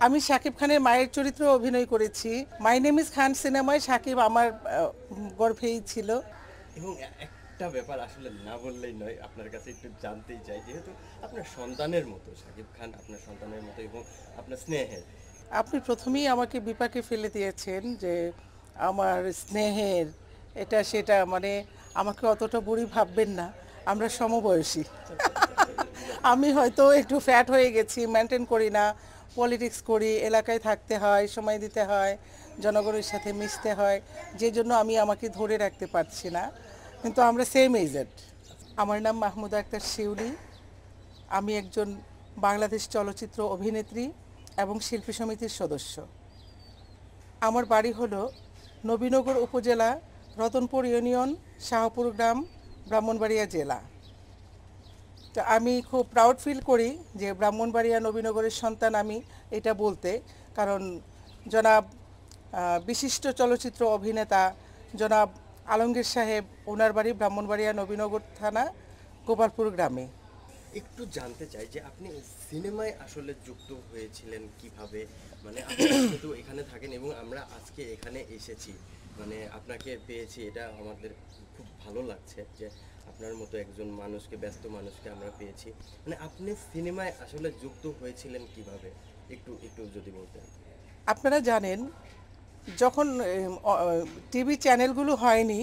আমি শাকিব খানের মায়ের চরিত্রে অভিনয় করেছি। মাই নেম ইজ খান সিনেমায় শাকিব আমার গর্ভেই ছিল। এবং একটা ব্যাপার আসলে না বললেই নয়, আপনার কাছে একটু জানতেই চাই, যেহেতু আপনার সন্তানের মতো শাকিব খান, আপনার সন্তানের মতো এবং আপনার স্নেহের। আপনি প্রথমেই আমাকে বিপাকে ফেলে দিয়েছেন যে আমার স্নেহের এটা সেটা, মানে আমাকে অতটা বুড়ি ভাববেন না, আমরা সমবয়সী। আচ্ছা আচ্ছা আচ্ছা আচ্ছা, আমি হয়তো একটু ফ্যাট হয়ে গেছি, মেনটেন করি না, পলিটিক্স করি, এলাকায় থাকতে হয়, সময় দিতে হয়, জনগণের সাথে মিশতে হয়, যে জন্য আমি আমাকে ধরে রাখতে পারছি না, কিন্তু আমরা সেম এজেড। আমার নাম মাহমুদা আক্তার শিউলি। আমি একজন বাংলাদেশ চলচ্চিত্র অভিনেত্রী এবং শিল্পী সমিতির সদস্য। আমার বাড়ি হলো নবীনগর উপজেলা, রতনপুর ইউনিয়ন, শাহপুর গ্রাম, ব্রাহ্মণবাড়িয়া জেলা। তো আমি খুব প্রাউড ফিল করি যে ব্রাহ্মণবাড়িয়া নবীনগরের সন্তান আমি, এটা বলতে। কারণ জনাব বিশিষ্ট চলচ্চিত্র অভিনেতা জনাব আলমগীর সাহেব, ওনার বাড়ি ব্রাহ্মণবাড়িয়া নবীনগর থানা, গোপালপুর গ্রামে। একটু জানতে চাই যে আপনি সিনেমায় আসলে যুক্ত হয়েছিলেন কিভাবে। মানে আপনি যেহেতু এখানে থাকেন এবং আমরা আজকে এখানে এসেছি, মানে আপনাকে পেয়েছি, এটা আমাদের খুব ভালো লাগছে যে আপনার মতো একজন মানুষকে, ব্যস্ত মানুষকে আমরা পেয়েছি। মানে আপনি সিনেমায় আসলে যুক্ত হয়েছিলেন কিভাবে, একটু একটু যদি বলতেন। আপনারা জানেন, যখন টিভি চ্যানেলগুলো হয়নি,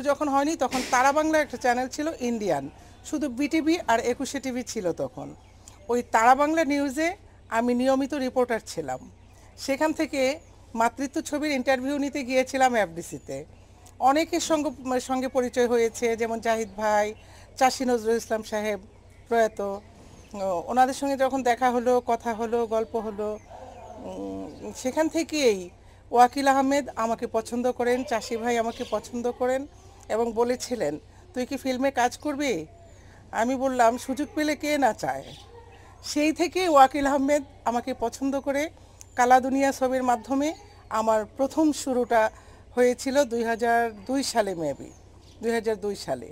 যখন হয়নি তখন তারা বাংলা একটা চ্যানেল ছিল ইন্ডিয়ান, শুধু বিটিভি আর একুশে টিভি ছিল তখন। ওই তারা বাংলা নিউজে আমি নিয়মিত রিপোর্টার ছিলাম। সেখান থেকে মাতৃত্ব ছবির ইন্টারভিউ নিতে গিয়েছিলাম এফডিসিতে। অনেকের সঙ্গে পরিচয় হয়েছে, যেমন জাহিদ ভাই, চাষী নজরুল ইসলাম সাহেব প্রয়াত, ওনাদের সঙ্গে যখন দেখা হলো, কথা হলো, গল্প হলো, সেখান থেকেই ওয়াকিল আহমেদ আমাকে পছন্দ করেন, চাষি ভাই আমাকে পছন্দ করেন এবং বলেছিলেন তুই কি ফিল্মে কাজ করবি? আমি বললাম সুযোগ পেলে কে না চায়। সেই থেকে ওয়াকিল আহমেদ আমাকে পছন্দ করে কালা দুনিয়া ছবির মাধ্যমে আমার প্রথম শুরুটা হয়েছিল 2002 সালে, মেবি 2002 সালে।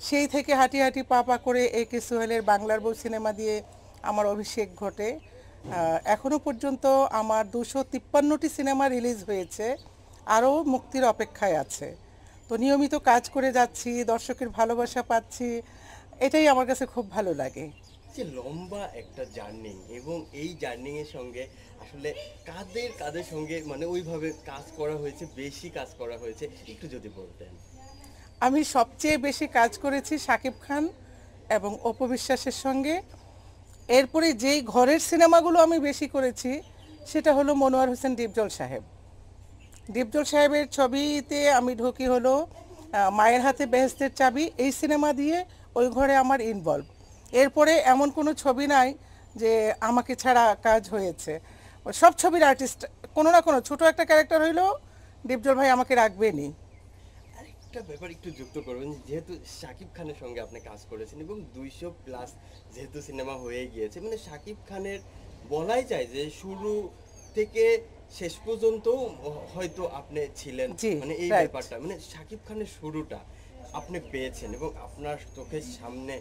সেই থেকে হাঁটি হাঁটি পা পা করে এ কে সোহেলের বাংলার বউ সিনেমা দিয়ে আমার অভিষেক ঘটে। এখনও পর্যন্ত আমার 253টি সিনেমা রিলিজ হয়েছে, আরও মুক্তির অপেক্ষায় আছে। তো নিয়মিত কাজ করে যাচ্ছি, দর্শকের ভালোবাসা পাচ্ছি, এটাই আমার কাছে খুব ভালো লাগে। যে লম্বা একটা জার্নি, এবং এই জার্নি এর সঙ্গে আসলে কাদের কাদের সঙ্গে মানে ওইভাবে কাজ করা হয়েছে, বেশি কাজ করা হয়েছে, একটু যদি বলতেন। আমি সবচেয়ে বেশি কাজ করেছি শাকিব খান এবং অপু বিশ্বাসের সঙ্গে। এরপরে যেই ঘরের সিনেমাগুলো আমি বেশি করেছি সেটা হলো মনোয়ার হোসেন ডিপজল সাহেব। ডিপজল সাহেবের ছবিতে আমি ঢুকি হলো মায়ের হাতে বেহেস্তের চাবি, এই সিনেমা দিয়ে ওই ঘরে আমার ইনভলভ। এরপরে এমন কোনো ছবি নাই যে আমাকে ছাড়া কাজ হয়েছে। সব ছবির আর্টিস্ট কোনো না কোনো ছোট একটা ক্যারেক্টার হইলেও ডিপজল ভাই আমাকে রাখবেনই। আরেকটা ব্যাপার একটু যুক্ত করবেন, যেহেতু শাকিব খানের সঙ্গে আপনি কাজ করেছেন এবং 200+ যেহেতু সিনেমা হয়ে গিয়েছে, মানে শাকিব খানের বলাই যায় যে শুরু থেকে শেষ পর্যন্ত হয়তো আপনি ছিলেন, জি, মানে এই রাইট। ব্যাপারটা, মানে শাকিব খানের শুরুটা আপনি পেয়েছেন এবং আপনার চোখের সামনে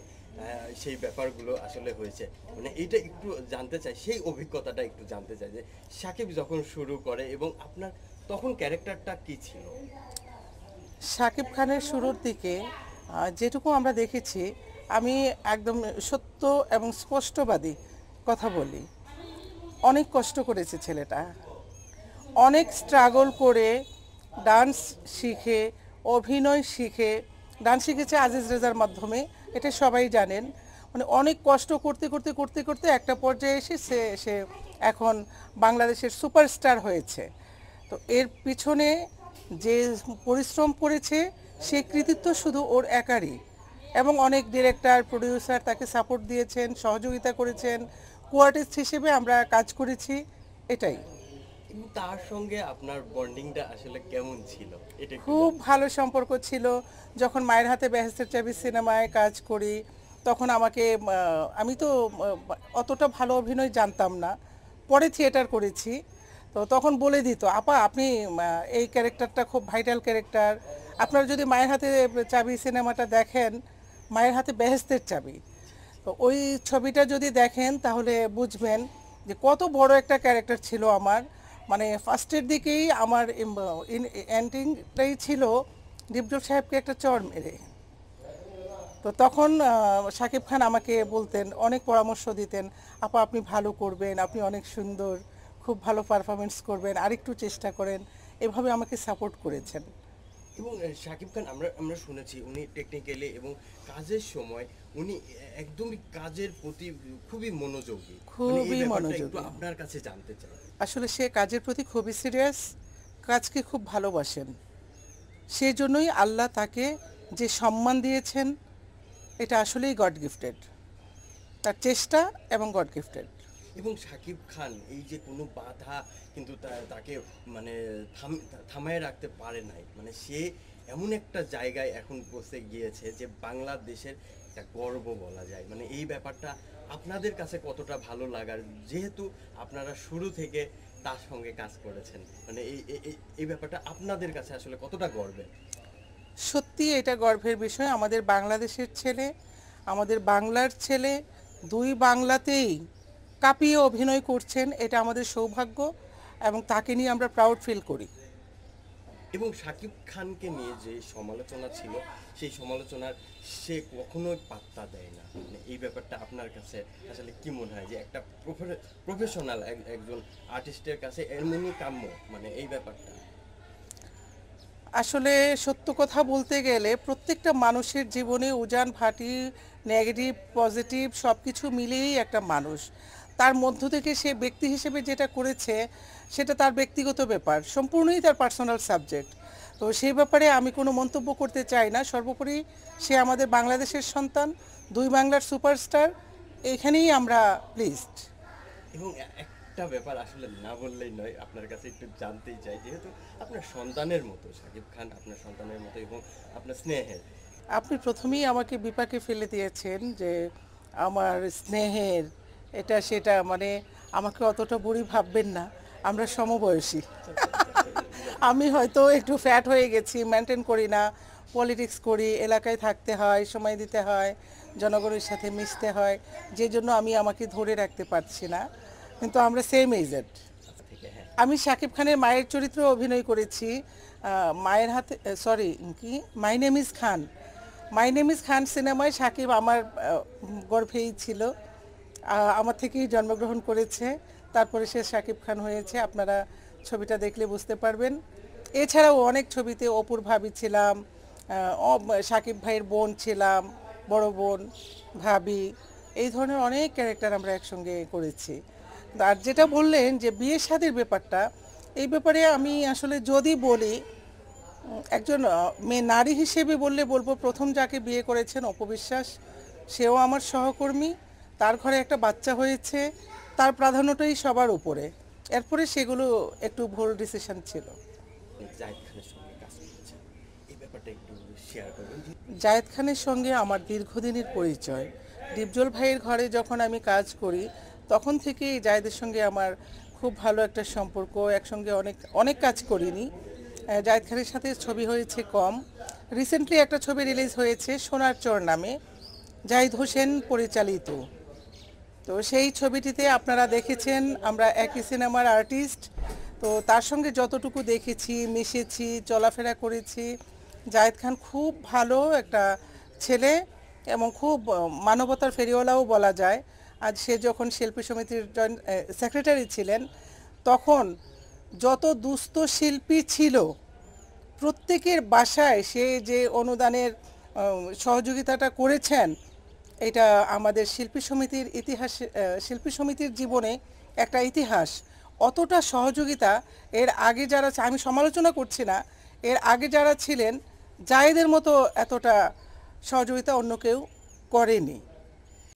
সেই ব্যাপারগুলো আসলে হয়েছে। মানে এইটা একটু জানতে চাই, সেই অভিজ্ঞতাটা একটু জানতে চাই যে শাকিব যখন শুরু করে এবং আপনার তখন ক্যারেক্টারটা কি ছিল। শাকিব খানের শুরুর দিকে যেটুকু আমরা দেখেছি, আমি একদম সত্য এবং স্পষ্টবাদী কথা বলি, অনেক কষ্ট করেছে ছেলেটা, অনেক স্ট্রাগল করে ডান্স শিখে, অভিনয় শিখে। ডান্স শিখেছে আজিজ রেজার মাধ্যমে, এটা সবাই জানেন। মানে অনেক কষ্ট করতে করতে করতে করতে একটা পর্যায়ে এসে সে এখন বাংলাদেশের সুপারস্টার হয়েছে। তো এর পিছনে যে পরিশ্রম করেছে সে কৃতিত্ব শুধু ওর একারই, এবং অনেক ডিরেক্টর প্রডিউসার তাকে সাপোর্ট দিয়েছেন, সহযোগিতা করেছেন, কোয়ার্টিস্ট হিসেবে আমরা কাজ করেছি, এটাই। এবং তার সঙ্গে আপনার বন্ডিংটা আসলে কেমন ছিল, এটা একটু খুব জানতে চাই। ভালো সম্পর্ক ছিল। যখন মায়ের হাতে বেহেস্তের চাবি সিনেমায় কাজ করি তখন আমাকে আমি তো অতটা ভালো অভিনয় জানতাম না, পরে থিয়েটার করেছি। তো তখন বলে দিত আপা আপনি এই ক্যারেক্টারটা খুব ভাইটাল ক্যারেক্টার, আপনারা যদি মায়ের হাতে চাবি সিনেমাটা দেখেন, মায়ের হাতে বেহেস্তের চাবি, তো ওই ছবিটা যদি দেখেন তাহলে বুঝবেন যে কত বড় একটা ক্যারেক্টার ছিল আমার, মানে ফার্স্টের দিকেই আমার এন্ডিংটাই ছিল ডিপজল সাহেবকে একটা চড় মেরে। তো তখন শাকিব খান আমাকে বলতেন, অনেক পরামর্শ দিতেন, আপা আপনি ভালো করবেন, আপনি অনেক সুন্দর, খুব ভালো পারফরমেন্স করবেন, আরেকটু চেষ্টা করেন, এভাবে আমাকে সাপোর্ট করেছেন। এবং শাকিব খান আমরা আমরা শুনেছি উনি টেকনিক্যালি এবং কাজের সময় উনি একদমই কাজের প্রতি খুবই মনোযোগী। মানে এই খুবই ব্যাপারটা একটু মনোযোগী। আপনার কাছে জানতে চাই। আসলে সে কাজের প্রতি খুবই সিরিয়াস, কাজকে খুব ভালোবাসেন, সেজন্যই আল্লাহ তাকে যে সম্মান দিয়েছেন এটা আসলেই গড গিফটেড, তার চেষ্টা এবং গড গিফটেড। এবং শাকিব খান এই যে কোনো বাধা কিন্তু তাকে মানে থামায় রাখতে পারে নাই, মানে সে এমন একটা জায়গায় এখন পৌঁছে গিয়েছে যে বাংলাদেশের একটা গর্ব বলা যায়। মানে এই ব্যাপারটা আপনাদের কাছে কতটা ভালো লাগার, যেহেতু আপনারা শুরু থেকে তার সঙ্গে কাজ করেছেন, মানে এই ব্যাপারটা আপনাদের কাছে আসলে কতটা গর্বের? সত্যি এটা গর্বের বিষয়, আমাদের বাংলাদেশের ছেলে, আমাদের বাংলার ছেলে, দুই বাংলাতেই কাঁপিয়ে অভিনয় করছেন, এটা আমাদের সৌভাগ্য এবং তাকে নিয়ে আমরা প্রাউড ফিল করি। এবং শাকিব খানকে নিয়ে যে সমালোচনা ছিল সেই সমালোচনার সে কখনোই পাত্তা দেয় না, মানে এই ব্যাপারটা আপনার কাছে আসলে কি মনে হয় যে একটা প্রফেশনাল একজন আর্টিস্টের কাছে এমনই কাম্য, মানে এই ব্যাপারটা? আসলে সত্য কথা বলতে গেলে প্রত্যেকটা মানুষের জীবনে উজান ভাটি, নেগেটিভ পজিটিভ সব কিছু মিলিয়েই একটা মানুষ, তার মধ্য থেকে সে ব্যক্তি হিসেবে যেটা করেছে সেটা তার ব্যক্তিগত ব্যাপার, সম্পূর্ণই তার পার্সোনাল সাবজেক্ট। তো সেই ব্যাপারে আমি কোনো মন্তব্য করতে চাই না। সর্বোপরি সে আমাদের বাংলাদেশের সন্তান, দুই বাংলার সুপারস্টার, এখানেই আমরা প্লিজড। এবং একটা ব্যাপার আসলে না বললেই নয়, আপনার কাছে একটু জানতেই চাই, যেহেতু আপনার সন্তানের মতো শাকিব খান, আপনার সন্তানের মতো এবং আপনার স্নেহের। আপনি প্রথমেই আমাকে বিপাকে ফেলে দিয়েছেন যে আমার স্নেহের এটা সেটা, মানে আমাকে অতটা বুড়ি ভাববেন না, আমরা সমবয়সী। আমি হয়তো একটু ফ্যাট হয়ে গেছি, মেনটেন করি না, পলিটিক্স করি, এলাকায় থাকতে হয়, সময় দিতে হয়, জনগণের সাথে মিশতে হয়, যে জন্য আমি আমাকে ধরে রাখতে পারছি না, কিন্তু আমরা সেম এজেড। থেকে হ্যাঁ, আমি শাকিব খানের মায়ের চরিত্রে অভিনয় করেছি, মায়ের হাতে, সরি কি, my name is Khan, my name is Khan সিনেমায় শাকিব আমার গর্ভেই ছিল, আমার থেকেই জন্মগ্রহণ করেছে, তারপরে সে শাকিব খান হয়েছে, আপনারা ছবিটা দেখলে বুঝতে পারবেন। এছাড়াও অনেক ছবিতে অপুর ভাবি ছিলাম, শাকিব ভাইয়ের বোন ছিলাম, বড় বোন, ভাবি, এই ধরনের অনেক ক্যারেক্টার আমরা একসঙ্গে করেছি। আর যেটা বললেন যে বিয়ে শাদীর ব্যাপারটা, এই ব্যাপারে আমি আসলে যদি বলি, একজন মেয়ে নারী হিসেবে বলবো প্রথম যাকে বিয়ে করেছেন অপু বিশ্বাস, সেও আমার সহকর্মী, তার ঘরে একটা বাচ্চা হয়েছে, তার প্রাধান্যটাই সবার উপরে, এরপরে সেগুলো একটু ভুল ডিসিশন ছিল। জাহিদ খানের সঙ্গে কাজ করেছেন, এই ব্যাপারটা একটু শেয়ার করবেন। জায়েদ খানের সঙ্গে আমার দীর্ঘদিনের পরিচয়, ডিপজল ভাইয়ের ঘরে যখন আমি কাজ করি তখন থেকেই জায়েদের সঙ্গে আমার খুব ভালো একটা সম্পর্ক, একসঙ্গে অনেক অনেক কাজ করিনি, জায়েদ খানের সাথে ছবি হয়েছে কম। রিসেন্টলি একটা ছবি রিলিজ হয়েছে সোনার চর নামে, জাহিদ হোসেন পরিচালিত। তো সেই ছবিটিতে আপনারা দেখেছেন আমরা একই সিনেমার আর্টিস্ট, তো তার সঙ্গে যতটুকু দেখেছি, মিশেছি, চলাফেরা করেছি, জায়েদ খান খুব ভালো একটা ছেলে এবং খুব মানবতার ফেরিওয়ালাও বলা যায়। আজ সে যখন শিল্পী সমিতির সেক্রেটারি ছিলেন, তখন যত দুস্থ শিল্পী ছিল প্রত্যেকের বাসায় সে যে অনুদানের সহযোগিতাটা করেছেন, এটা আমাদের শিল্পী সমিতির ইতিহাস, শিল্পী সমিতির জীবনে একটা ইতিহাস। অতটা সহযোগিতা এর আগে যারা, আমি সমালোচনা করছি না, এর আগে যারা ছিলেন জায়েদের মতো এতটা সহযোগিতা অন্য কেউ করেনি।